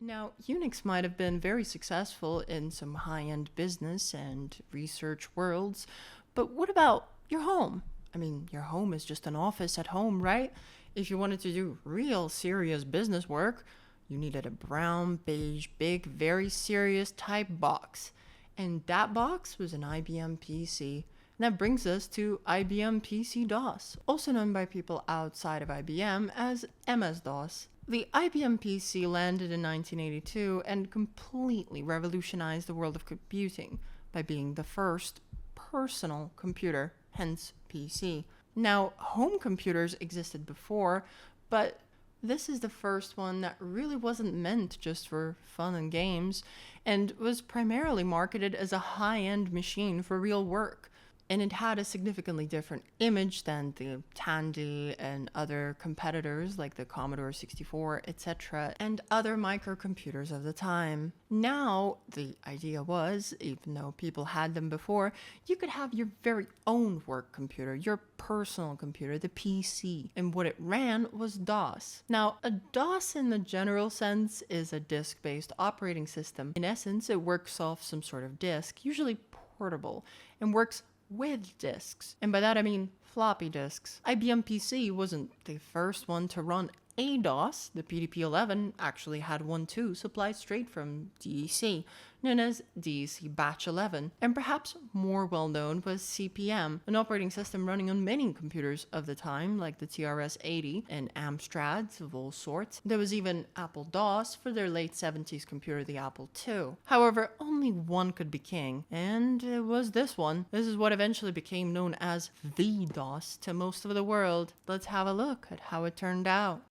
Now, Unix might have been very successful in some high-end business and research worlds, but what about your home? I mean, your home is just an office at home, right? If you wanted to do real serious business work, you needed a brown, beige, big, very serious type box. And that box was an IBM PC. And that brings us to IBM PC-DOS, also known by people outside of IBM as MS-DOS. The IBM PC landed in 1982 and completely revolutionized the world of computing by being the first personal computer, hence PC. Now, home computers existed before, but this is the first one that really wasn't meant just for fun and games, and was primarily marketed as a high-end machine for real work. And it had a significantly different image than the Tandy and other competitors like the Commodore 64, etc., and other microcomputers of the time. Now, the idea was, even though people had them before, you could have your very own work computer, your personal computer, the PC, and what it ran was DOS. Now, a DOS in the general sense is a disk-based operating system. In essence, it works off some sort of disk, usually portable, and works with disks. And by that I mean floppy disks. IBM PC wasn't the first one to run a DOS. The PDP-11 actually had one too, supplied straight from DEC, known as DEC Batch 11. And perhaps more well known was CP/M, an operating system running on many computers of the time, like the TRS-80 and Amstrads of all sorts. There was even Apple DOS for their late 70s computer, the Apple II. However, only one could be king, and it was this one. This is what eventually became known as the DOS to most of the world. Let's have a look at how it turned out.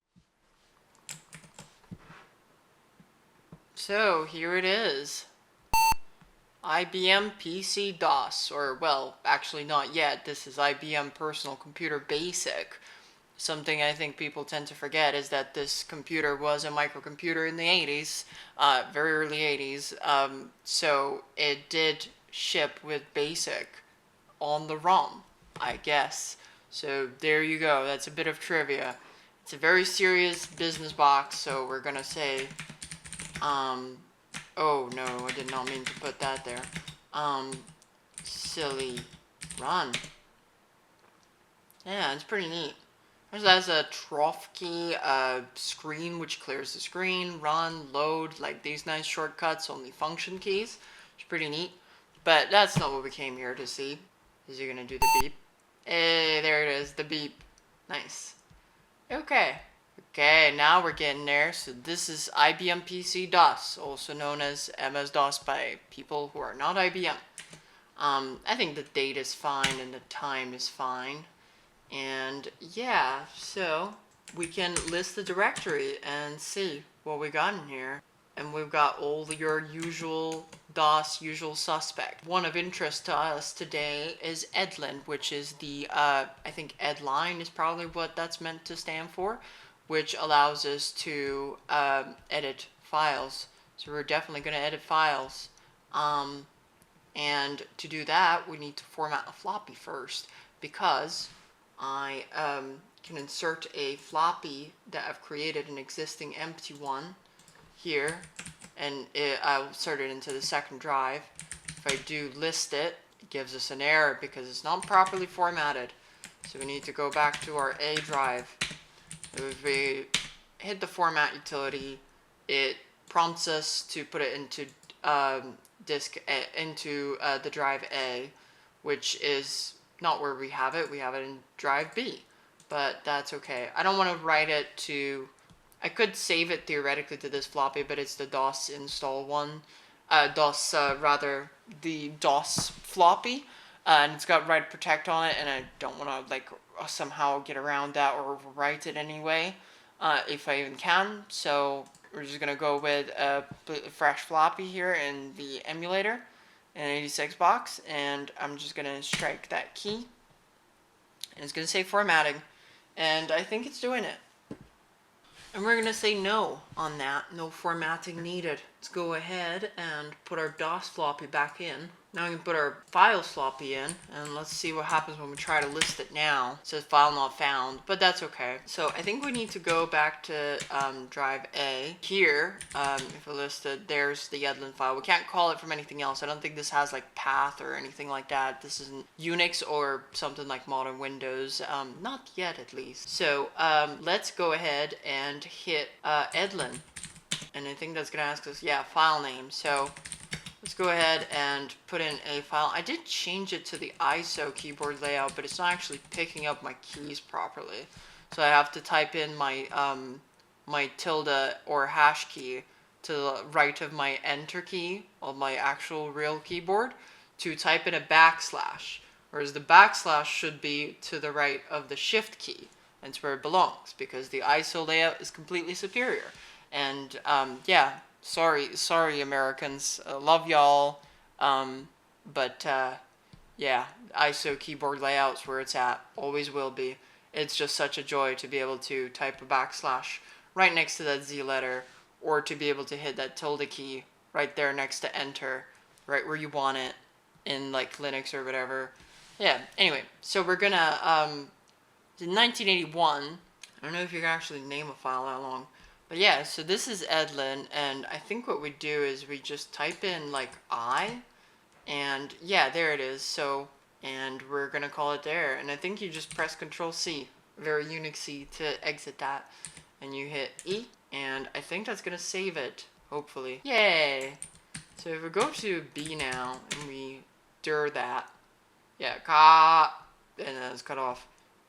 So here it is. IBM PC DOS, or well, actually not yet. This is IBM Personal Computer Basic. Something I think people tend to forget is that this computer was a microcomputer in the 80s, very early 80s. So it did ship with BASIC on the ROM, I guess. So there you go. That's a bit of trivia. It's a very serious business box, so we're gonna say oh no, I did not mean to put that there. Silly run. Yeah, it's pretty neat. There's a trough key, screen which clears the screen, run, load, like these nice shortcuts, only function keys. It's pretty neat. But that's not what we came here to see. Is he gonna do the beep? Hey, there it is, the beep. Nice. Okay. Okay, now we're getting there. So this is IBM PC DOS, also known as MS-DOS by people who are not IBM. I think the date is fine and the time is fine. And yeah, so we can list the directory and see what we got in here. And we've got all your usual DOS, usual suspect. One of interest to us today is Edlin, which is the, I think Edline is probably what that's meant to stand for, which allows us to edit files. So we're definitely going to edit files. And to do that, we need to format a floppy first, because I can insert a floppy that I've created, an existing empty one here, and I'll insert it into the second drive. If I do list it, it gives us an error because it's not properly formatted. So we need to go back to our A drive. If we hit the format utility, it prompts us to put it into the drive A, which is not where we have it. We have it in drive B, but that's okay. I don't want to write it to. I could save it theoretically to this floppy, but it's the DOS install one. Rather the DOS floppy, and it's got write protect on it, and I don't want to like somehow get around that or overwrite it anyway, if I even can. So we're just gonna go with a fresh floppy here in the emulator, an 86 box, and I'm just gonna strike that key, and it's gonna say formatting, and I think it's doing it. And we're gonna say no. on that. No formatting needed. Let's go ahead and put our DOS floppy back in. Now we can put our file floppy in, and let's see what happens when we try to list it now. It says file not found, but that's okay. So I think we need to go back to drive A. Here, if we list it, there's the Edlin file. We can't call it from anything else. I don't think this has like path or anything like that. This isn't Unix or something like modern Windows. Not yet, at least. So let's go ahead and hit Edlin. And I think that's going to ask us, yeah, file name. So let's go ahead and put in a file. I did change it to the ISO keyboard layout, but it's not actually picking up my keys properly. So I have to type in my my tilde or hash key to the right of my enter key on my actual real keyboard to type in a backslash, whereas the backslash should be to the right of the shift key. And it's where it belongs, because the ISO layout is completely superior. And yeah, sorry Americans, love y'all, but yeah, ISO keyboard layout's where it's at, always will be. It's just such a joy to be able to type a backslash right next to that Z letter, or to be able to hit that tilde key right there next to enter, right where you want it in like Linux or whatever. Yeah, anyway, so we're gonna in 1981, I don't know if you can actually name a file that long, but yeah, so this is Edlin, and I think what we do is we just type in like I, and yeah, there it is. So, and we're gonna call it there, and I think you just press Control C, very Unixy, to exit that, and you hit E, and I think that's gonna save it, hopefully. Yay! So if we go to B now, and we dir that, yeah, and then it's cut off.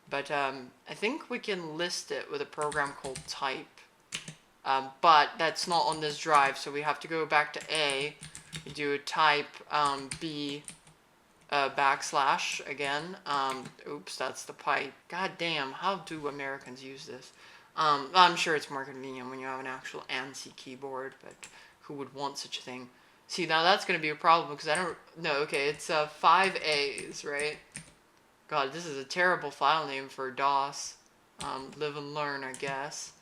But I think we can list it with a program called type. But that's not on this drive, so we have to go back to A. We do a type B backslash again. Oops, that's the pipe. God damn, how do Americans use this? I'm sure it's more convenient when you have an actual ANSI keyboard, but who would want such a thing? See, now that's going to be a problem, because I don't... No, okay, it's 5 A's, right? God, this is a terrible file name for DOS. Live and learn, I guess.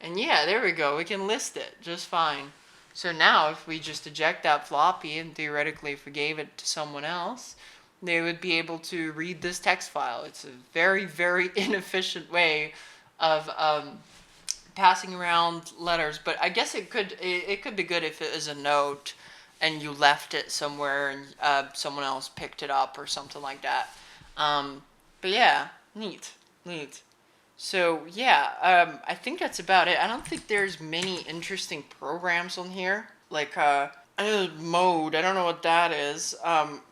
And yeah, there we go. We can list it just fine. So now, if we just eject that floppy, and theoretically if we gave it to someone else, they would be able to read this text file. It's a very, very inefficient way of passing around letters. But I guess it could be good if it is a note and you left it somewhere and someone else picked it up or something like that. But yeah, neat. So yeah, I think that's about it. I don't think there's many interesting programs on here. Like, mode, I don't know what that is.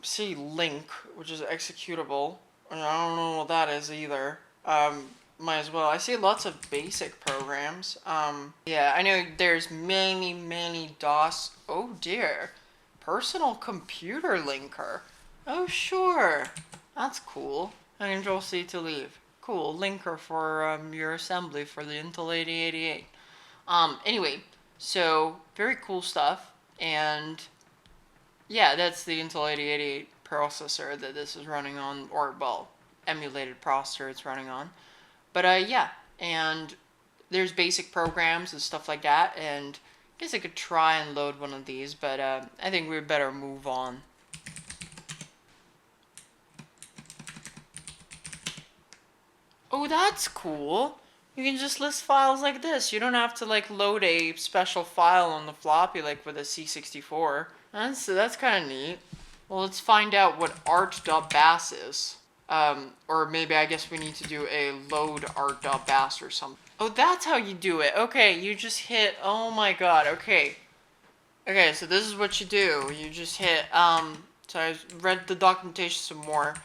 See link, which is executable. And I don't know what that is either. Might as well. I see lots of basic programs. Yeah, I know there's many DOS. Oh dear. Personal computer linker. Oh sure. That's cool. And Control C to leave. Cool. Linker for your assembly for the Intel 8088. Anyway, so very cool stuff. And yeah, that's the Intel 8088 processor that this is running on, or well, emulated processor it's running on. But yeah, and there's basic programs and stuff like that, and I guess I could try and load one of these, but I think we better move on. Oh, that's cool. You can just list files like this. You don't have to like load a special file on the floppy like with a C64. That's kind of neat. Well, let's find out what art.bas is. Or maybe I guess we need to do a load art.bas or something. Oh, that's how you do it. Okay, you just hit, oh my god, okay. Okay, so this is what you do. You just hit, so I read the documentation some more.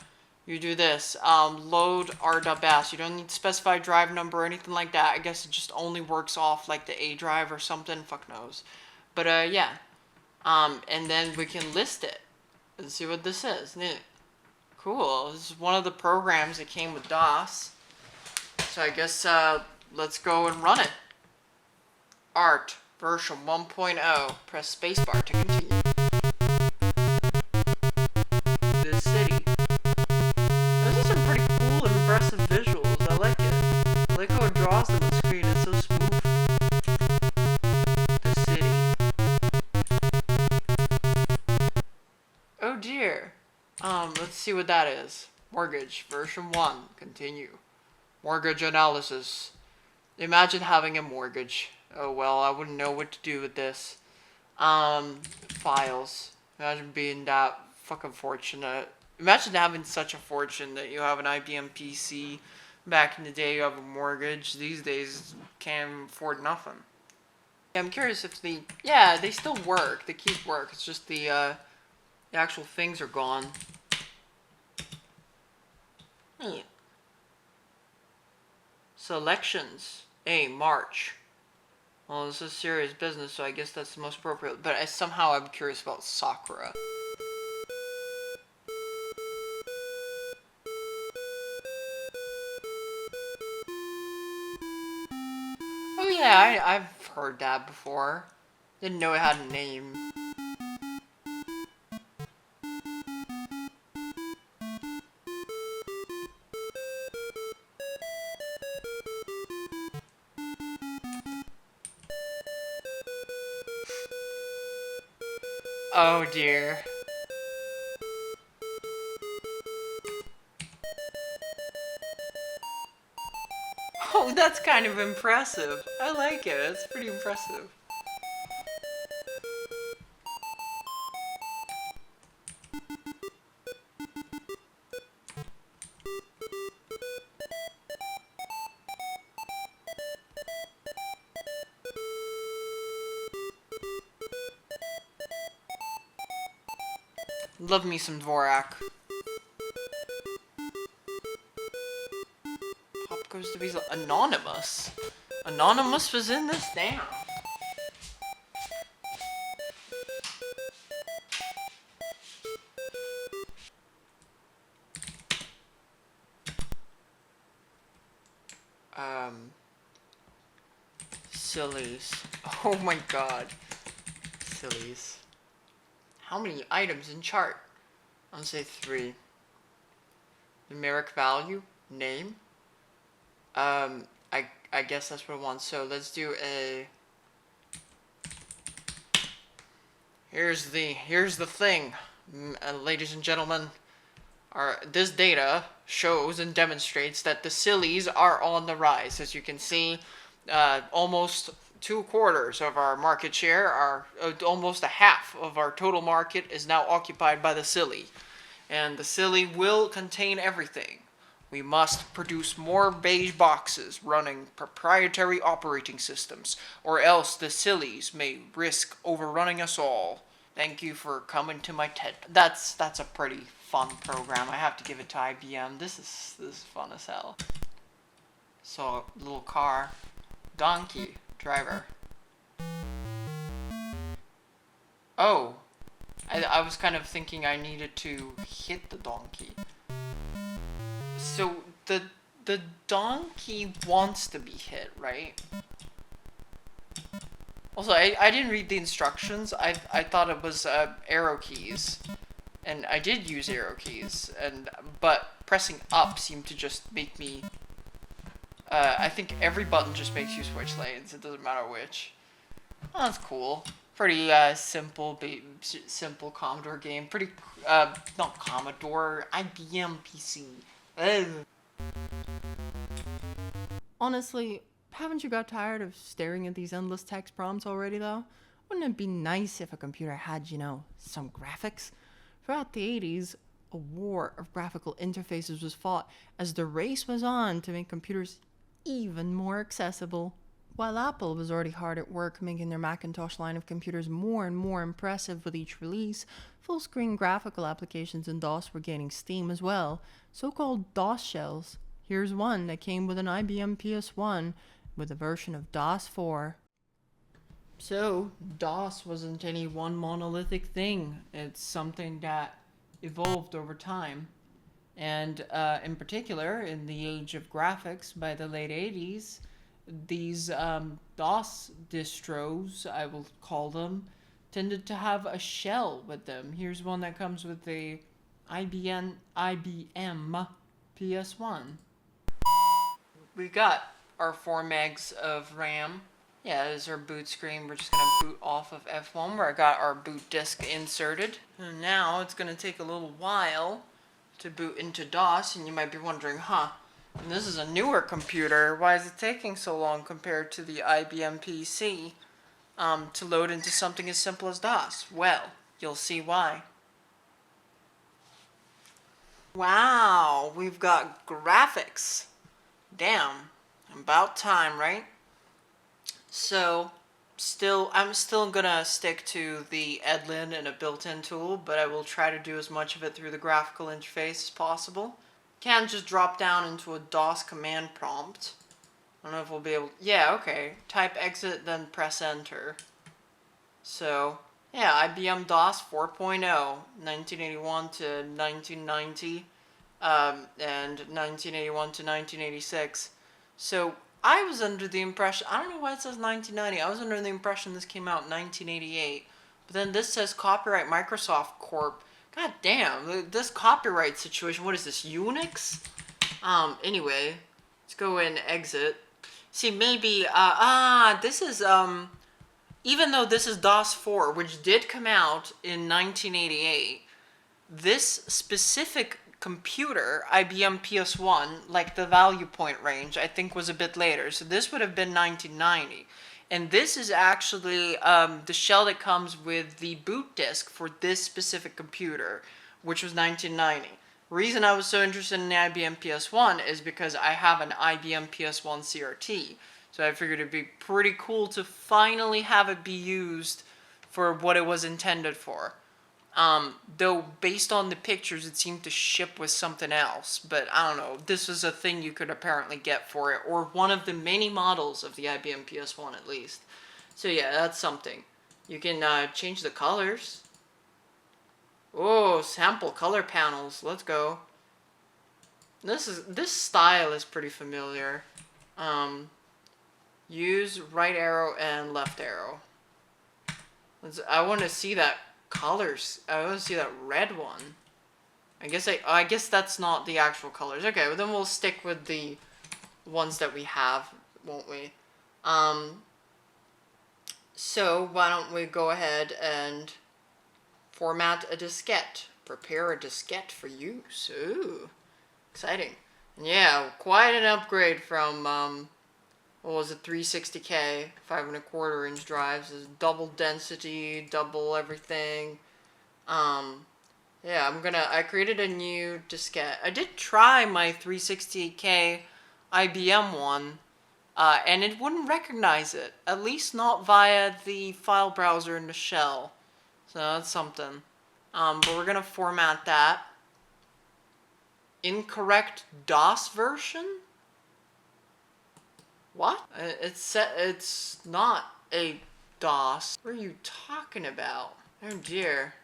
You do this, load art.bas. You don't need to specify drive number or anything like that. I guess it just only works off like the A drive or something, fuck knows. But yeah, and then we can list it. Let's see what this is. Cool, this is one of the programs that came with DOS. So I guess, let's go and run it. Art, version 1.0. Press spacebar to continue. This city. Those are some pretty cool and impressive visuals. I like it. I like how it draws them on screen. It's so smooth. Let's see what that is. Mortgage, version 1, continue. Mortgage analysis. Imagine having a mortgage. Oh well, I wouldn't know what to do with this. Files. Imagine being that fucking fortunate. Imagine having such a fortune that you have an IBM PC. Back in the day, you have a mortgage. These days, can't afford nothing. I'm curious if yeah, they still work. They keep work. It's just the actual things are gone. Neat. Selections. A, March. Well, this is serious business, so I guess that's the most appropriate. But somehow I'm curious about Sakura. Oh yeah, I've heard that before. Didn't know it had a name. Oh dear. Oh, that's kind of impressive. I like it. It's pretty impressive. Love me some Dvorak. Pop goes to be Anonymous. Anonymous was in this? Damn. Sillies. Oh my god. Sillies. How many items in chart? I'll say 3. Numeric value? Name? I guess that's what I want. So let's do a... Here's the thing, ladies and gentlemen. This data shows and demonstrates that the sillies are on the rise. As you can see, almost 2/4 of our market share, almost a half of our total market is now occupied by the silly. And the silly will contain everything. We must produce more beige boxes running proprietary operating systems, or else the sillies may risk overrunning us all. Thank you for coming to my TED. That's a pretty fun program. I have to give it to IBM. This is fun as hell. So, little car, donkey, driver. Oh, I was kind of thinking I needed to hit the donkey. So the donkey wants to be hit, right? Also, I didn't read the instructions. I thought it was arrow keys, and I did use arrow keys, but pressing up seemed to just make me. I think every button just makes you switch lanes. It doesn't matter which. Oh, that's cool. Pretty simple Commodore game. Pretty not Commodore, IBM PC. Ugh. Honestly, haven't you got tired of staring at these endless text prompts already, though? Wouldn't it be nice if a computer had, some graphics? Throughout the 80s, a war of graphical interfaces was fought as the race was on to make computers even more accessible. While Apple was already hard at work making their Macintosh line of computers more and more impressive with each release, full-screen graphical applications in DOS were gaining steam as well, so-called DOS shells. Here's one that came with an IBM PS1 with a version of DOS 4. So, DOS wasn't any one monolithic thing. It's something that evolved over time. And in particular, in the age of graphics by the late 80s, these DOS distros, I will call them, tended to have a shell with them. Here's one that comes with the IBM PS1. We got our 4 megs of RAM. Yeah, this is our boot screen. We're just gonna boot off of F1 where I got our boot disk inserted. And now it's gonna take a little while to boot into DOS, and you might be wondering, and this is a newer computer, why is it taking so long compared to the IBM PC to load into something as simple as DOS? Well, you'll see why. Wow, we've got graphics. Damn, about time, right? So, I'm still gonna stick to the Edlin and a built-in tool, but I will try to do as much of it through the graphical interface as possible. Can't just drop down into a DOS command prompt. I don't know if we'll be able... Yeah, okay. Type exit, then press enter. So, yeah, IBM DOS 4.0, 1981 to 1990, and 1981 to 1986. So, I was under the impression... I don't know why it says 1990. I was under the impression this came out in 1988. But then this says Copyright Microsoft Corp. God damn, this copyright situation, what is this, Unix? Anyway, let's go and exit. See, maybe, this is, even though this is DOS 4, which did come out in 1988, this specific computer, IBM PS1, like the value point range, I think was a bit later. So this would have been 1990. And this is actually the shell that comes with the boot disk for this specific computer, which was 1990. Reason I was so interested in the IBM PS1 is because I have an IBM PS1 CRT. So I figured it'd be pretty cool to finally have it be used for what it was intended for. Though based on the pictures it seemed to ship with something else, but I don't know, this was a thing you could apparently get for it, or one of the many models of the IBM PS1 at least. So yeah, that's something. You can change the colors. Oh, sample color panels, let's go. This style is pretty familiar. Use right arrow and left arrow. I want to see that colors. I want to see that red one. I guess that's not the actual colors. Okay, well then we'll stick with the ones that we have, won't we? So why don't we go ahead and format a diskette. Prepare a diskette for use. Ooh, exciting. And yeah, quite an upgrade from what was it, 360K, 5¼ inch drives. Is double density, double everything. Yeah, I created a new diskette. I did try my 360K IBM one, and it wouldn't recognize it. At least not via the file browser in the shell. So that's something. But we're gonna format that. Incorrect DOS version? What? It's not a DOS. What are you talking about? Oh dear.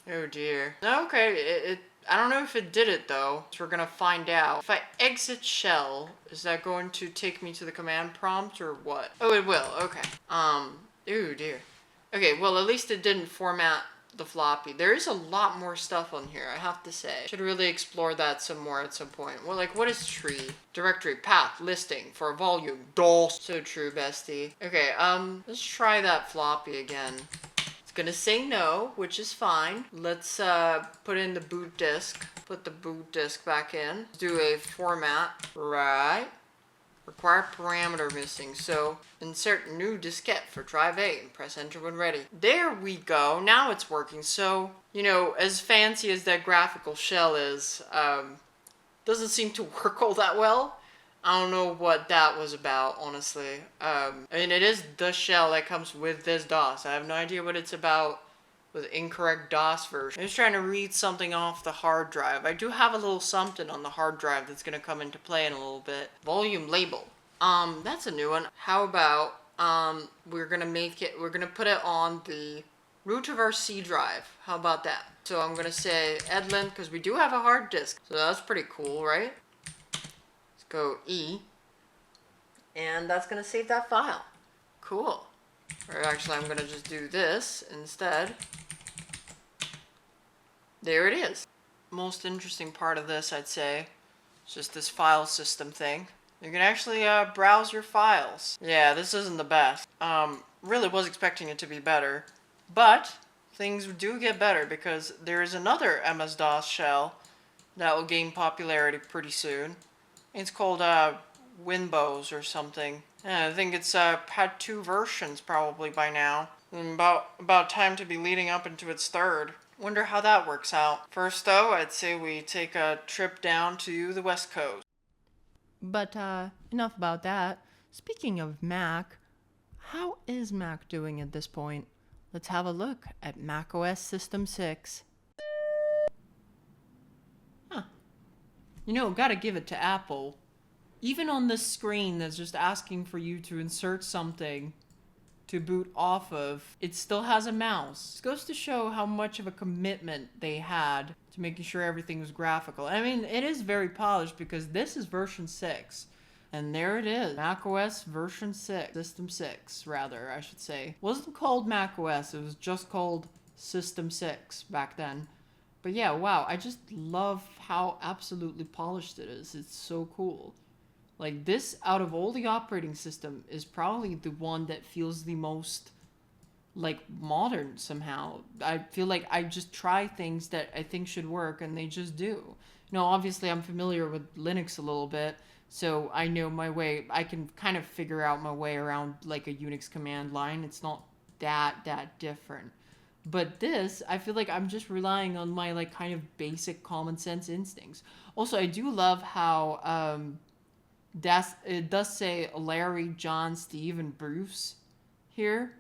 Oh dear. Okay, I don't know if it did it though. So we're gonna find out. If I exit shell, is that going to take me to the command prompt or what? Oh, it will. Okay. Oh dear. Okay, well at least it didn't format the floppy. There is a lot more stuff on here, I have to say. Should really explore that some more at some point. Well, like, what is tree? Directory, path, listing, for volume, DOS. So true, bestie. Okay, let's try that floppy again. It's gonna say no, which is fine. Let's put in the boot disk. Put the boot disk back in. Do a format. Right. Required parameter missing, so insert new diskette for drive A and press enter when ready. There we go, now it's working. So, you know, as fancy as that graphical shell is, doesn't seem to work all that well. I don't know what that was about, honestly. I mean, it is the shell that comes with this DOS. I have no idea what it's about with incorrect DOS version. I'm just trying to read something off the hard drive. I do have a little something on the hard drive that's gonna come into play in a little bit. Volume label. That's a new one. How about, we're gonna put it on the root of our C drive. How about that? So I'm gonna say Edlin, because we do have a hard disk. So that's pretty cool, right? Let's go E. And that's gonna save that file. Cool. Or actually, I'm gonna just do this instead. There it is. Most interesting part of this, I'd say, is just this file system thing. You can actually browse your files. Yeah, this isn't the best. Really was expecting it to be better, but things do get better because there is another MS-DOS shell that will gain popularity pretty soon. It's called Winbows or something. Yeah, I think it's had 2 versions probably by now. And about time to be leading up into its 3rd. Wonder how that works out. First though, I'd say we take a trip down to the West Coast. But enough about that. Speaking of Mac, how is Mac doing at this point? Let's have a look at macOS System 6. Huh. You know, gotta give it to Apple. Even on this screen that's just asking for you to insert something to boot off of, it still has a mouse. This goes to show how much of a commitment they had to making sure everything was graphical. I mean, it is very polished because this is version 6. And there it is, macOS version 6, System 6 rather, I should say. It wasn't called macOS, it was just called System 6 back then. But yeah, wow, I just love how absolutely polished it is. It's so cool. Like, this, out of all the operating system, is probably the one that feels the most, like, modern somehow. I feel like I just try things that I think should work, and they just do. You know, obviously I'm familiar with Linux a little bit, so I know my way. I can kind of figure out my way around, like, a Unix command line. It's not that different. But this, I feel like I'm just relying on my, like, kind of basic common sense instincts. Also, I do love how, it does say Larry, John, Steve, and Bruce here.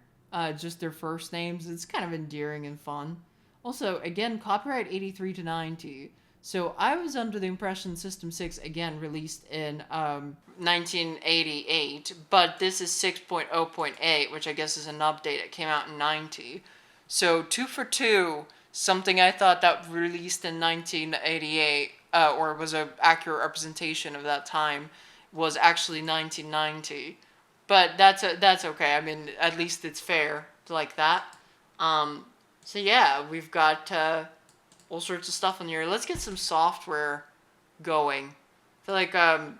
Just their first names. It's kind of endearing and fun. Also, again, copyright 83 to 90. So I was under the impression System 6, again, released in 1988. But this is 6.0.8, which I guess is an update. It came out in 90. So 2 for 2, something I thought that released in 1988, or was an accurate representation of that time, was actually 1990, but that's okay. I mean, at least it's fair like that. So yeah, we've got all sorts of stuff on here. Let's get some software going. I feel like I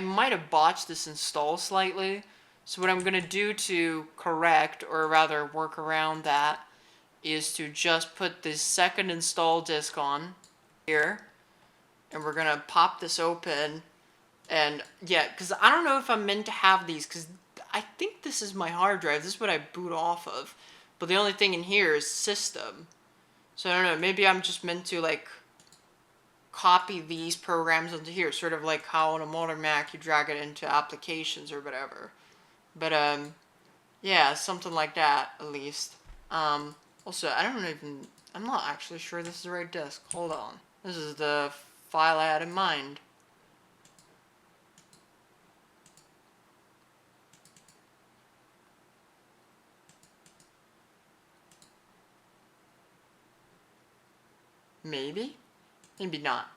might have botched this install slightly. So what I'm gonna do to correct, or rather work around that, is to just put this second install disk on here, and we're gonna pop this open. And yeah, because I don't know if I'm meant to have these, because I think this is my hard drive. This is what I boot off of. But the only thing in here is system. So I don't know, maybe I'm just meant to, like, copy these programs onto here. Sort of like how on a modern Mac you drag it into applications or whatever. But, yeah, something like that, at least. Also, I'm not actually sure this is the right disk. Hold on. This is the file I had in mind. Maybe? Maybe not.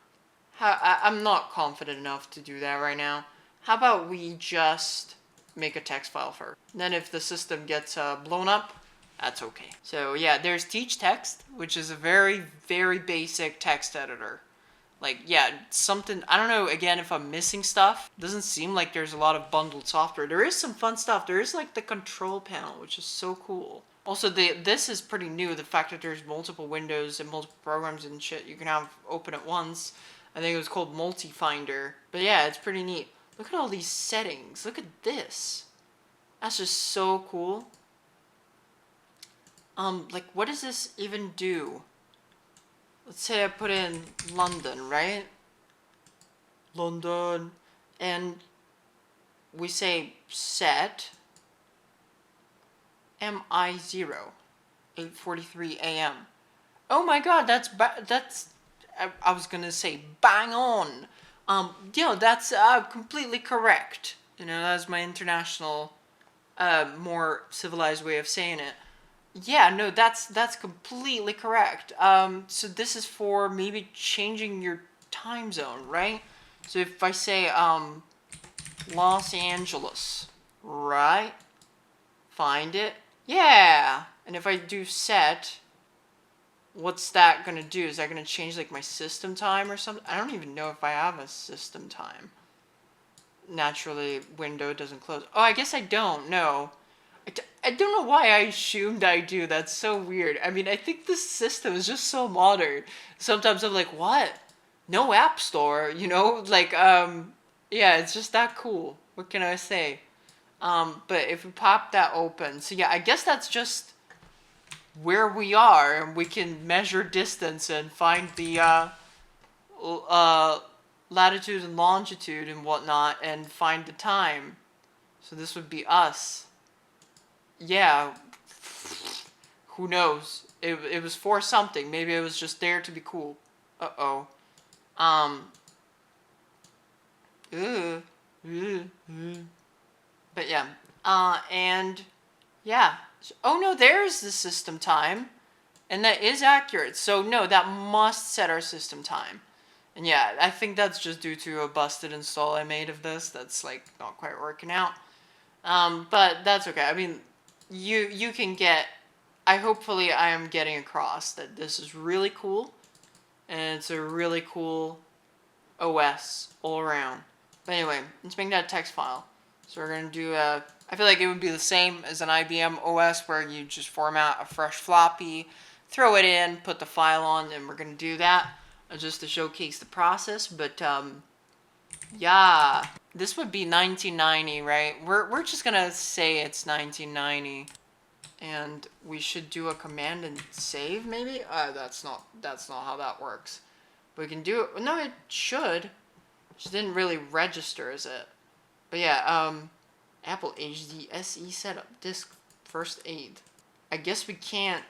I'm not confident enough to do that right now. How about we just make a text file first? Then if the system gets blown up, that's okay. So yeah, there's Teach Text, which is a very, very basic text editor. Like, yeah, something, I don't know, again, if I'm missing stuff. It doesn't seem like there's a lot of bundled software. There is some fun stuff. There is, like, the control panel, which is so cool. Also, this is pretty new, the fact that there's multiple windows and multiple programs and shit you can have open at once. I think it was called Multi-Finder. But yeah, it's pretty neat. Look at all these settings. Look at this. That's just so cool. Like, what does this even do? Let's say I put in London, right? London. And we say set MI0, 8:43 a.m. Oh my god, that's I was gonna say bang on. You know, that's completely correct. You know, that's my international, more civilized way of saying it. Yeah, no, that's completely correct. So this is for maybe changing your time zone, right? So if I say Los Angeles, right? Find it. Yeah. And if I do set, what's that gonna do? Is that gonna change, like, my system time or something? I don't even know if I have a system time. naturally window doesn't close. Oh, I guess I don't. No. I don't know why I assumed I do. That's so weird. I mean, I think this system is just so modern. Sometimes I'm like, what? No app store, you know? Like, yeah, it's just that cool. What can I say? But if we pop that open, so yeah, I guess that's just where we are, and we can measure distance and find the uh, latitude and longitude and whatnot, and find the time. So this would be us. Yeah, who knows? It was for something. Maybe it was just there to be cool. Uh-oh. Um. Ugh. Ugh. Ugh. But yeah. And yeah. Oh no, there's the system time. And that is accurate. So no, that must set our system time. And yeah, I think that's just due to a busted install I made of this. That's like not quite working out. But that's okay. I mean, you can get. Hopefully I am getting across that this is really cool, and it's a really cool OS all around. But anyway, let's make that a text file. So we're gonna do a. I feel like it would be the same as an IBM OS where you just format a fresh floppy, throw it in, put the file on, and we're gonna do that just to showcase the process. But yeah, this would be 1990, right? We're just gonna say it's 1990, and we should do a command and save maybe. That's not how that works. We can do it. No, it should. Just didn't really register as it. But yeah, Apple HD SE setup disk first aid. I guess we can't.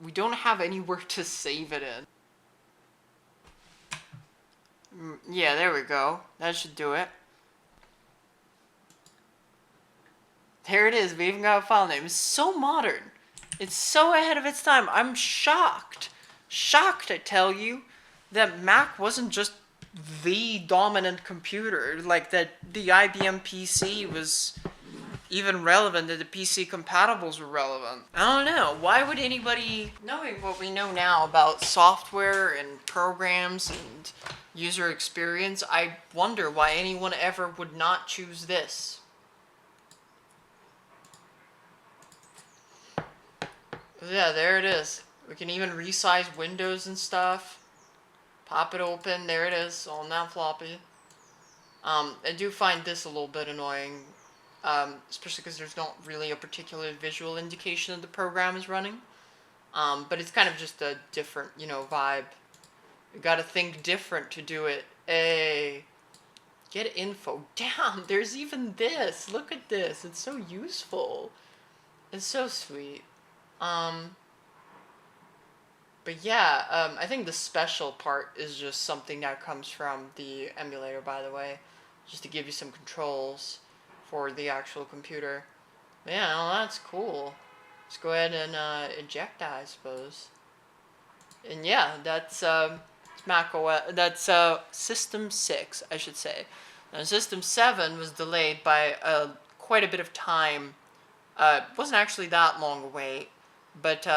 We don't have anywhere to save it in. Yeah, there we go. That should do it. There it is. We even got a file name. It's so modern. It's so ahead of its time. I'm shocked. Shocked, I tell you, that Mac wasn't just the dominant computer. Like, that the IBM PC was even relevant, that the PC compatibles were relevant. I don't know. Why would anybody, knowing what we know now about software and programs and user experience, I wonder why anyone ever would not choose this. Yeah, there it is. We can even resize windows and stuff. Pop it open. There it is on that floppy. I do find this a little bit annoying, especially because there's not really a particular visual indication that the program is running. But it's kind of just a different, you know, vibe. You gotta think different to do it. Hey, get info. Damn, there's even this. Look at this. It's so useful. It's so sweet. But yeah, I think the special part is just something that comes from the emulator, by the way, just to give you some controls for the actual computer. But yeah, well, that's cool. Let's go ahead and eject that, I suppose. And yeah, that's Mac OS. That's System 6, I should say. Now, System 7 was delayed by quite a bit of time. It wasn't actually that long a wait. But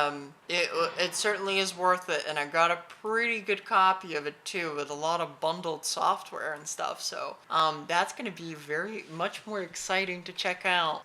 it certainly is worth it, and I got a pretty good copy of it too, with a lot of bundled software and stuff. So that's going to be very much more exciting to check out.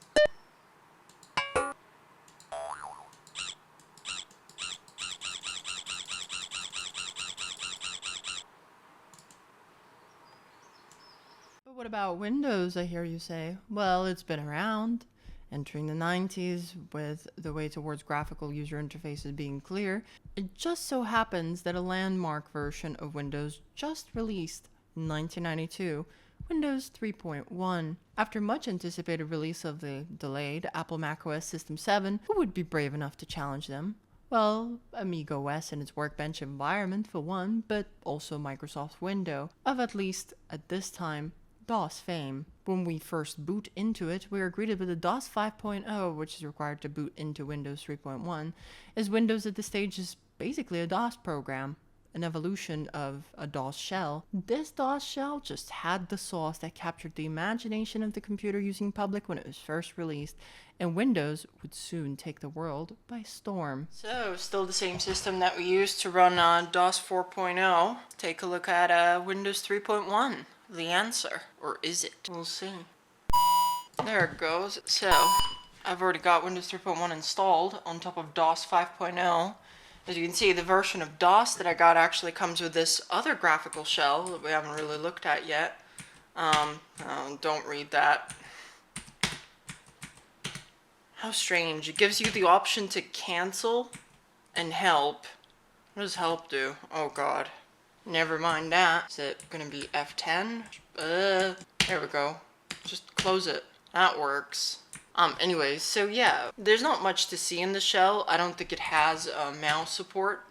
But what about Windows, I hear you say? Well, it's been around. Entering the 90s, with the way towards graphical user interfaces being clear, it just so happens that a landmark version of Windows just released in 1992, Windows 3.1. After much anticipated release of the delayed Apple macOS System 7, who would be brave enough to challenge them? Well, Amiga OS and its Workbench environment for one, but also Microsoft Windows, of at least, at this time, DOS fame. When we first boot into it, we are greeted with a DOS 5.0, which is required to boot into Windows 3.1, as Windows at this stage is basically a DOS program, an evolution of a DOS shell. This DOS shell just had the sauce that captured the imagination of the computer using public when it was first released, and Windows would soon take the world by storm. So, still the same system that we used to run on DOS 4.0. Take a look at Windows 3.1. the answer. Or is it? We'll see. There it goes. So, I've already got Windows 3.1 installed on top of DOS 5.0. As you can see, the version of DOS that I got actually comes with this other graphical shell that we haven't really looked at yet. Don't read that. How strange. It gives you the option to cancel and help. What does help do? Oh god. Never mind that. Is it gonna be F10? There we go. Just close it. That works. Anyways, so yeah, there's not much to see in the shell. I don't think it has mouse support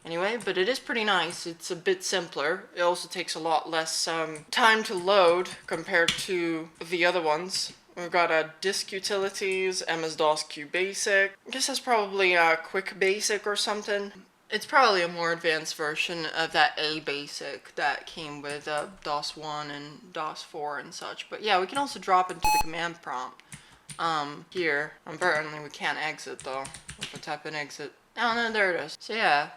anyway, but it is pretty nice. It's a bit simpler. It also takes a lot less time to load compared to the other ones. We've got disk utilities, MS-DOS Q Basic. I guess that's probably Quick Basic or something. It's probably a more advanced version of that A Basic that came with DOS 1 and DOS 4 and such. But yeah, we can also drop into the command prompt here. Apparently we can't exit though. If I type in exit. Oh no, there it is. So yeah,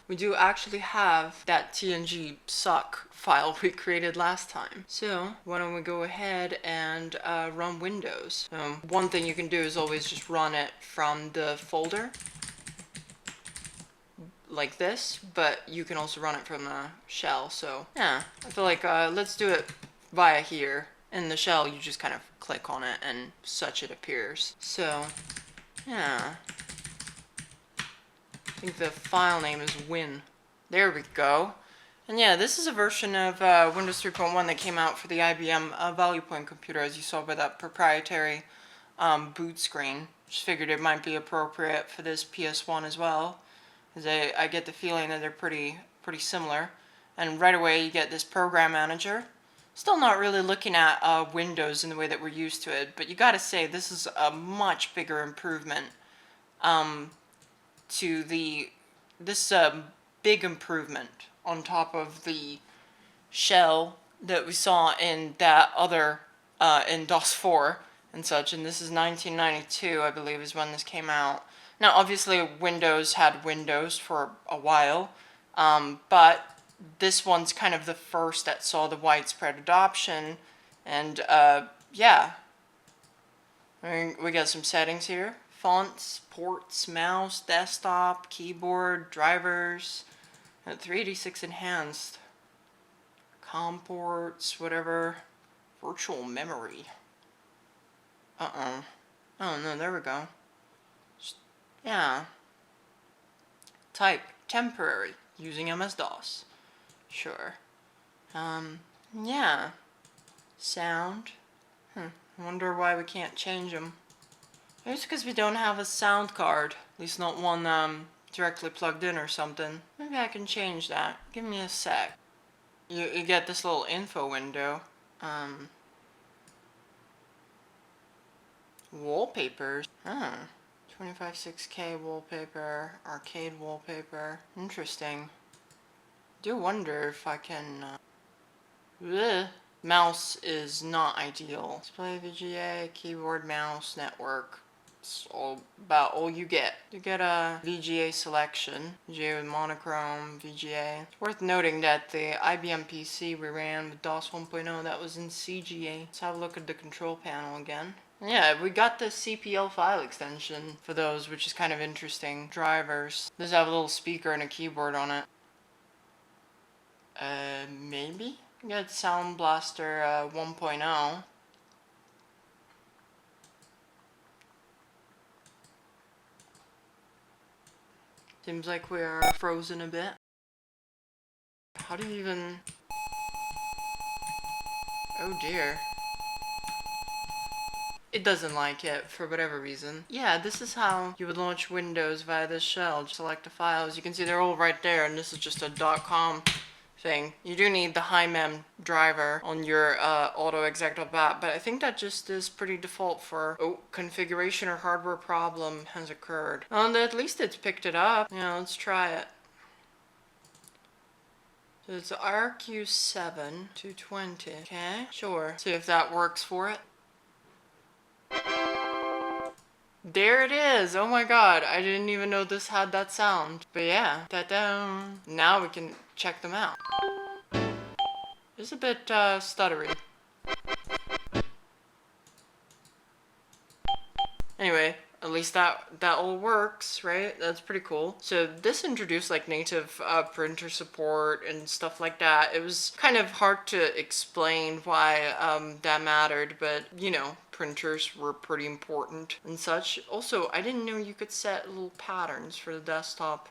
we do actually have that TNG suck file we created last time. So why don't we go ahead and run Windows. One thing you can do is always just run it from the folder like this, but you can also run it from the shell. So yeah, I feel like let's do it via here. In the shell, you just kind of click on it and such it appears. So yeah, I think the file name is Win. There we go. And yeah, this is a version of Windows 3.1 that came out for the IBM Value Point computer, as you saw by that proprietary boot screen. Just figured it might be appropriate for this PS1 as well, as I get the feeling that they're pretty similar. And right away you get this program manager. Still not really looking at Windows in the way that we're used to it, but you gotta say this is a much bigger improvement to this big improvement on top of the shell that we saw in that other in DOS 4 and such. And this is 1992, I believe, is when this came out. Now obviously Windows had Windows for a while, but this one's kind of the first that saw the widespread adoption. And yeah, I mean, we got some settings here: fonts, ports, mouse, desktop, keyboard, drivers, and 386 enhanced, COM ports, whatever, virtual memory. Oh no, there we go. Yeah, type temporary using MS-DOS. Sure. Yeah. Sound. I wonder why we can't change them. Maybe it's because we don't have a sound card. At least not one directly plugged in or something. Maybe I can change that. Give me a sec. You get this little info window. Wallpapers. 25/6K wallpaper. Arcade wallpaper. Interesting. Do wonder if I can mouse is not ideal. Display VGA, keyboard, mouse, network. It's about all you get. You get a VGA selection, VGA with monochrome, VGA. It's worth noting that the IBM PC we ran with DOS 1.0, that was in CGA. Let's have a look at the control panel again. Yeah, we got the CPL file extension for those, which is kind of interesting. Drivers. Does have a little speaker and a keyboard on it. Maybe? We got Sound Blaster 1.0. Seems like we are frozen a bit. How do you even... Oh dear. It doesn't like it for whatever reason. Yeah, this is how you would launch Windows via this shell. Just select the files. You can see they're all right there, and this is just a .com thing. You do need the HiMem driver on your auto-exec.bat, but I think that just is pretty default for configuration or hardware problem has occurred. And at least it's picked it up. Yeah, let's try it. So it's RQ7 220. Okay, sure. See if that works for it. There it is! Oh my god, I didn't even know this had that sound. But yeah, ta-da! Now we can check them out. It's a bit stuttery. Anyway, at least that all works, right? That's pretty cool. So this introduced like native printer support and stuff like that. It was kind of hard to explain why that mattered, but you know, printers were pretty important and such. Also, I didn't know you could set little patterns for the desktop,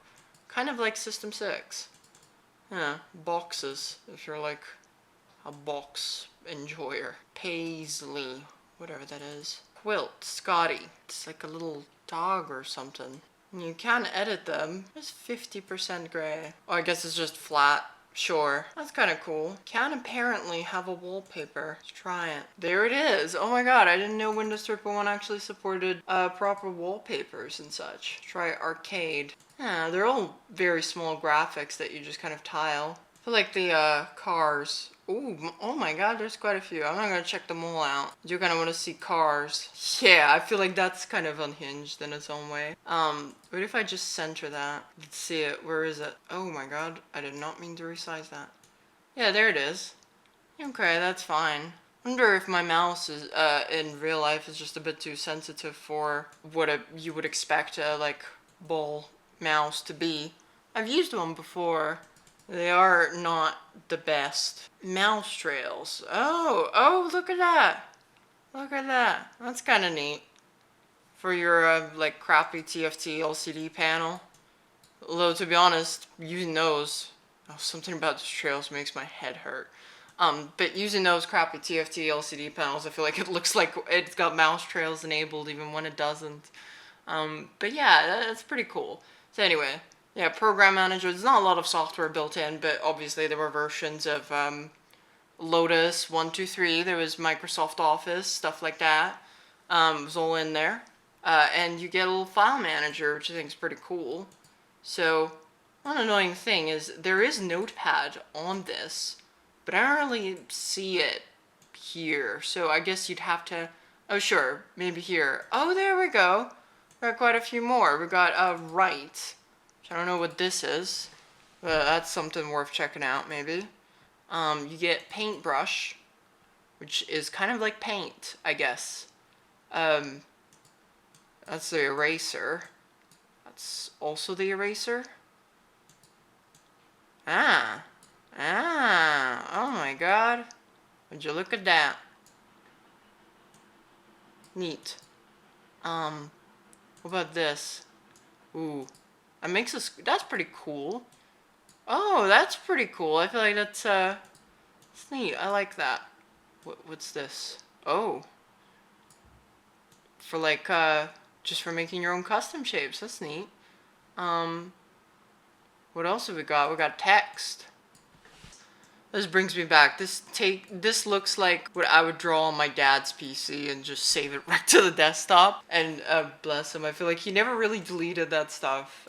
kind of like System6. Yeah, boxes, if you're like a box enjoyer. Paisley, whatever that is. Quilt, Scotty. It's like a little dog or something. And you can edit them. It's 50% gray. Oh, I guess it's just flat. Sure. That's kind of cool. Can apparently have a wallpaper. Let's try it. There it is. Oh my god, I didn't know Windows 3.1 actually supported proper wallpapers and such. Try arcade. Yeah, they're all very small graphics that you just kind of tile. I feel like the cars. Ooh, oh my god, there's quite a few. I'm not gonna check them all out. You're gonna want to see cars. Yeah, I feel like that's kind of unhinged in its own way. What if I just center that? Let's see it. Where is it? Oh my god, I did not mean to resize that. Yeah, there it is. Okay, that's fine. I wonder if my mouse is, in real life is just a bit too sensitive for what you would expect a, like, ball mouse to be. I've used one before. They are not the best. Mouse trails. Oh, look at that. Look at that. That's kind of neat. For your, like, crappy TFT LCD panel. Although, to be honest, using those, something about those trails makes my head hurt. But using those crappy TFT LCD panels, I feel like it looks like it's got mouse trails enabled even when it doesn't. But yeah, that's pretty cool. So anyway, yeah, Program Manager, there's not a lot of software built in, but obviously there were versions of Lotus 1, 2, 3, there was Microsoft Office, stuff like that. It was all in there. And you get a little file manager, which I think is pretty cool. So, one annoying thing is there is Notepad on this, but I don't really see it here. So I guess you'd have to, oh sure, maybe here. Oh, there we go. We got quite a few more. We got Write, which I don't know what this is, but that's something worth checking out maybe. You get Paintbrush, which is kind of like paint, I guess. That's the eraser. That's also the eraser. Oh my god. Would you look at that? Neat. What about this? Ooh. That's pretty cool. Oh, that's pretty cool. I feel like that's neat. I like that. What's this? Oh. For like, just for making your own custom shapes. That's neat. What else have we got? We got text. This brings me back. This looks like what I would draw on my dad's PC and just save it right to the desktop. And bless him, I feel like he never really deleted that stuff.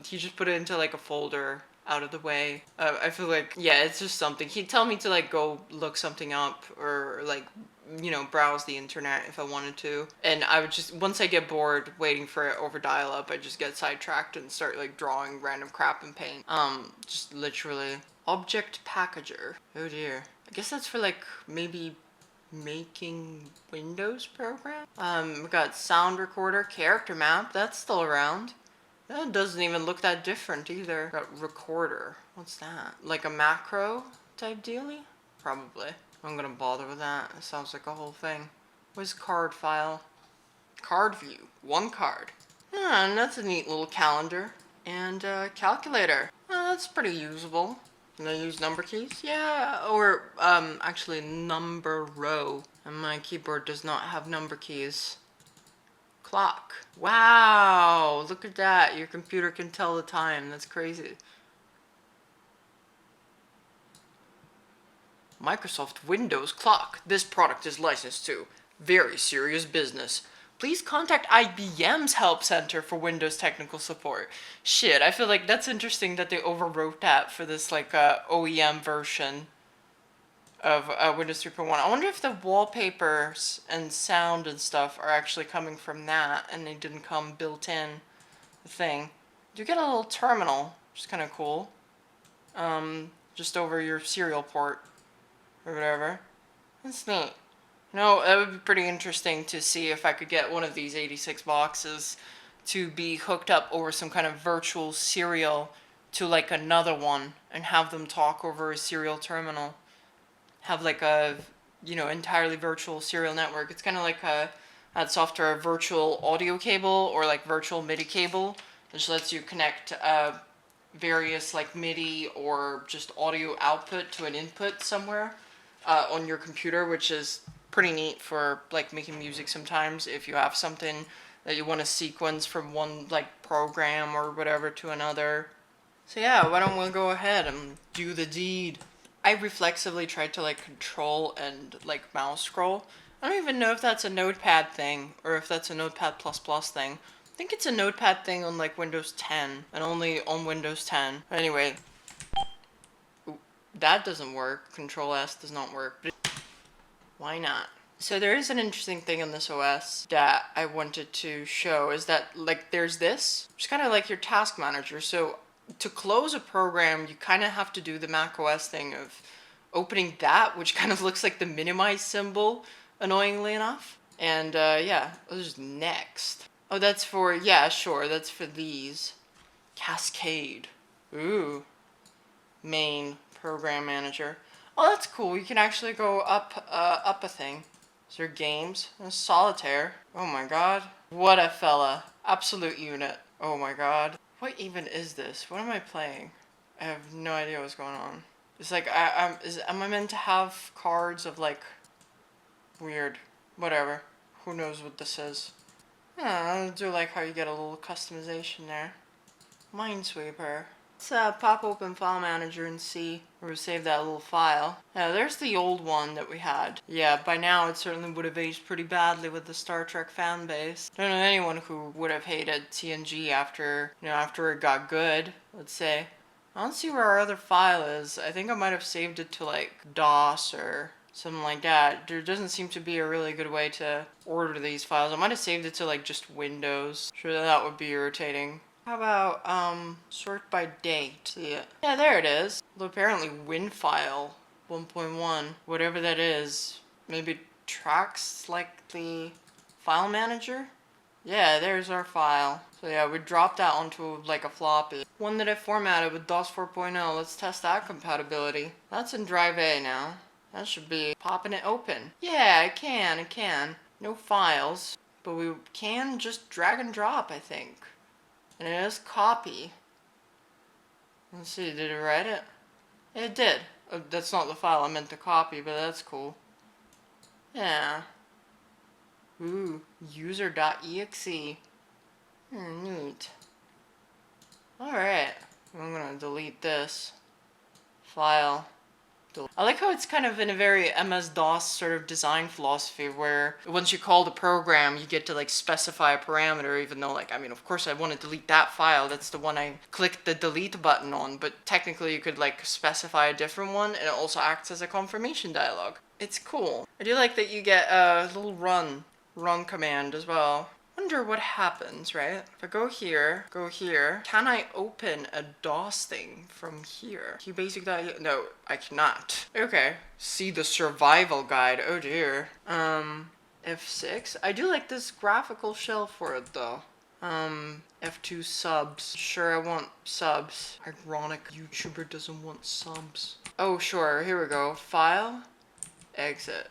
He just put it into like a folder out of the way. I feel like, yeah, it's just something. He'd tell me to like go look something up or like, you know, browse the internet if I wanted to. And I would just, once I get bored waiting for it over dial-up, I just get sidetracked and start like drawing random crap in paint. Just literally. Object Packager. Oh dear. I guess that's for like maybe making Windows program. We got Sound Recorder, Character Map. That's still around. That doesn't even look that different either. Got Recorder. What's that? Like a macro type dealie? Probably. I'm gonna bother with that. It sounds like a whole thing. Where's card file? Card view. One card. And that's a neat little calendar. And calculator. That's pretty usable. Can I use number keys? Yeah, or actually number row. And my keyboard does not have number keys. Clock. Wow, look at that. Your computer can tell the time. That's crazy. Microsoft Windows Clock. This product is licensed to very serious business. Please contact IBM's Help Center for Windows technical support. Shit, I feel like that's interesting that they overwrote that for this like OEM version of Windows 3.1. I wonder if the wallpapers and sound and stuff are actually coming from that and they didn't come built in the thing. You get a little terminal, which is kind of cool. Just over your serial port. or whatever. That's neat. No, that would be pretty interesting to see if I could get one of these 86 boxes to be hooked up over some kind of virtual serial to like another one and have them talk over a serial terminal. Have like a, entirely virtual serial network. It's kind of like that software virtual audio cable or like virtual MIDI cable. It just lets you connect various like MIDI or just audio output to an input somewhere on your computer, which is pretty neat for like making music sometimes if you have something that you want to sequence from one like program or whatever to another. So yeah, why don't we go ahead and do the deed? I reflexively tried to like control and like mouse scroll. I don't even know if that's a notepad thing or if that's a notepad plus plus thing. I think it's a notepad thing on like Windows 10 and only on Windows 10. Anyway, that doesn't work. Control S does not work. Why not? So there is an interesting thing on this OS that I wanted to show is that like there's this, it's kind of like your task manager. So to close a program, you kind of have to do the Mac OS thing of opening that, which kind of looks like the minimize symbol, annoyingly enough. And yeah, there's next. Oh, that's for, yeah, sure, that's for these. Cascade. Ooh. Main program manager. Oh, that's cool. You can actually go up a thing. Is there games? Solitaire. Oh my god. What a fella. Absolute unit. Oh my god. What even is this? What am I playing? I have no idea what's going on. It's like, am I meant to have cards of like, weird, whatever. Who knows what this is. Yeah, I do like how you get a little customization there. Minesweeper. Let's pop open File Manager and see where we save that little file. Yeah, there's the old one that we had. Yeah, by now it certainly would have aged pretty badly with the Star Trek fan base. Don't know anyone who would have hated TNG after, after it got good, let's say. I don't see where our other file is. I think I might have saved it to like DOS or something like that. There doesn't seem to be a really good way to order these files. I might have saved it to like just Windows. Sure, that would be irritating. How about, sort by date? Yeah, there it is. Well, apparently Win3.1, whatever that is, maybe tracks like the file manager? Yeah, there's our file. So yeah, we dropped that onto like a floppy. One that I formatted with DOS 4.0. Let's test that compatibility. That's in drive A now. That should be popping it open. Yeah, it can. No files, but we can just drag and drop, I think. And it is copy. Let's see, did it write it? It did. Oh, that's not the file I meant to copy, but that's cool. Yeah. Ooh, user.exe. Neat. Alright. I'm gonna delete this file. I like how it's kind of in a very MS-DOS sort of design philosophy where once you call the program, you get to like specify a parameter, even though like, I mean, of course I want to delete that file. That's the one I clicked the delete button on, but technically you could like specify a different one and it also acts as a confirmation dialog. It's cool. I do like that you get a little run command as well. Wonder what happens, right? If I go here, can I open a DOS thing from here? QBasic. No, I cannot. Okay. See the survival guide. Oh dear. F6. I do like this graphical shell for it though. F2 subs. Sure, I want subs. Ironic YouTuber doesn't want subs. Oh, sure. Here we go. File. Exit.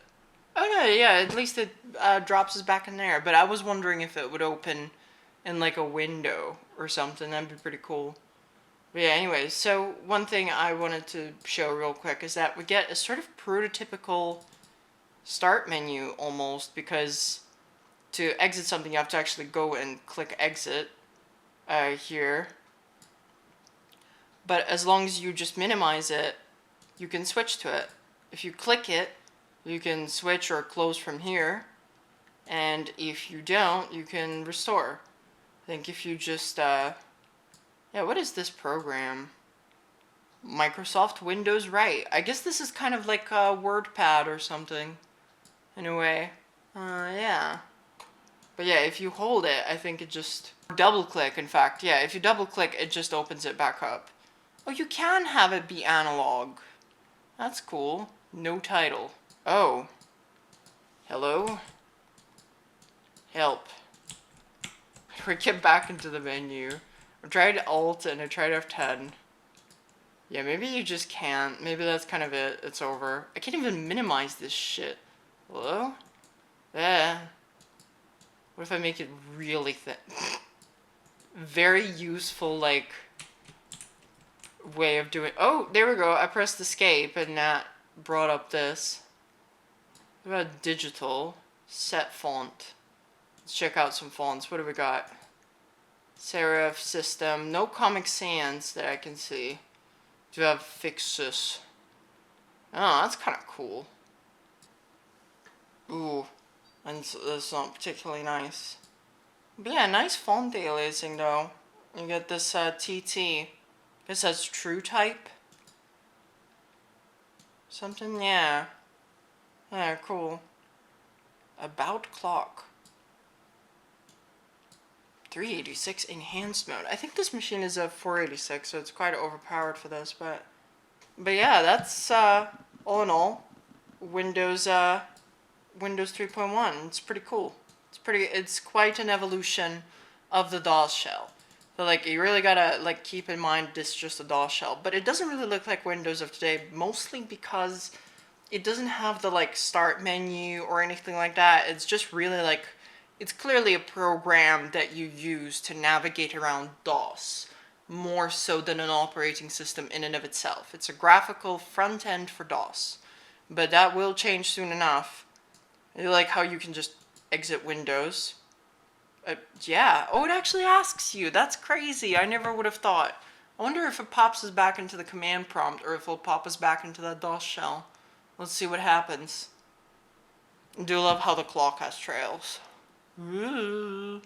Oh no, yeah, at least it drops us back in there. But I was wondering if it would open in like a window or something. That'd be pretty cool. But yeah, anyways, so one thing I wanted to show real quick is that we get a sort of prototypical start menu almost, because to exit something you have to actually go and click exit here. But as long as you just minimize it, you can switch to it. If you click it, you can switch or close from here, and if you don't, you can restore. I think if you just, yeah, what is this program? Microsoft Windows Write. I guess this is kind of like a WordPad or something, in a way. Yeah. But yeah, if you hold it, I think it just, double click, in fact, yeah, if you double click, it just opens it back up. Oh, you can have it be analog. That's cool. No title. Oh. Hello? Help. How do I get back into the menu? I tried Alt and I tried F10. Yeah, maybe you just can't. Maybe that's kind of it. It's over. I can't even minimize this shit. Hello? Yeah. What if I make it really thin? Very useful, like, way of doing... Oh, there we go. I pressed escape and that brought up this. What about digital? Set font. Let's check out some fonts. What do we got? Serif System. No Comic Sans that I can see. Do you have fixes? Oh, that's kind of cool. Ooh. And that's not particularly nice. But yeah, nice font aliasing though. You get this TT. It says True Type. Something, yeah. Yeah, cool. About clock. 386 enhanced mode. I think this machine is a 486, so it's quite overpowered for this, but yeah, that's all in all Windows 3.1. It's pretty cool. It's quite an evolution of the DOS shell. So like you really gotta like keep in mind this is just a DOS shell, but it doesn't really look like Windows of today, mostly because it doesn't have the like start menu or anything like that. It's just really like, it's clearly a program that you use to navigate around DOS, more so than an operating system in and of itself. It's a graphical front end for DOS, but that will change soon enough. I like how you can just exit Windows. Yeah. Oh, it actually asks you. That's crazy. I never would have thought. I wonder if it pops us back into the command prompt or if it'll pop us back into that DOS shell. Let's see what happens. I do love how the clock has trails. Ooh.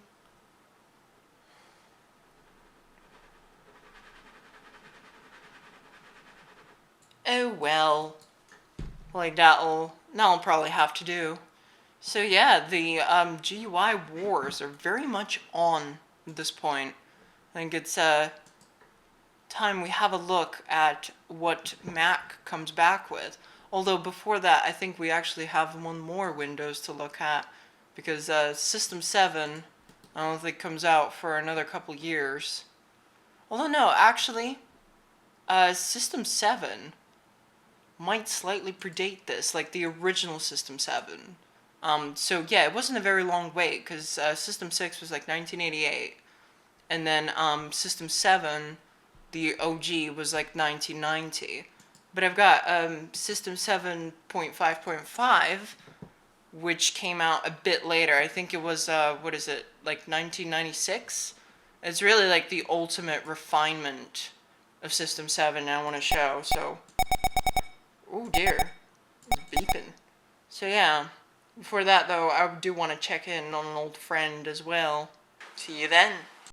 Oh well. Like that'll probably have to do. So yeah, the GUI wars are very much on at this point. I think it's time we have a look at what Mac comes back with. Although before that, I think we actually have one more Windows to look at, because System 7, I don't think comes out for another couple years. Although no, actually, System 7 might slightly predate this, like the original System 7. So yeah, it wasn't a very long wait, because System 6 was like 1988, and then System 7, the OG, was like 1990. But I've got System 7.5.5, which came out a bit later. I think it was, what is it, like 1996? It's really like the ultimate refinement of System 7 I want to show, so... Oh dear, it's beeping. So yeah, before that though, I do want to check in on an old friend as well. See you then.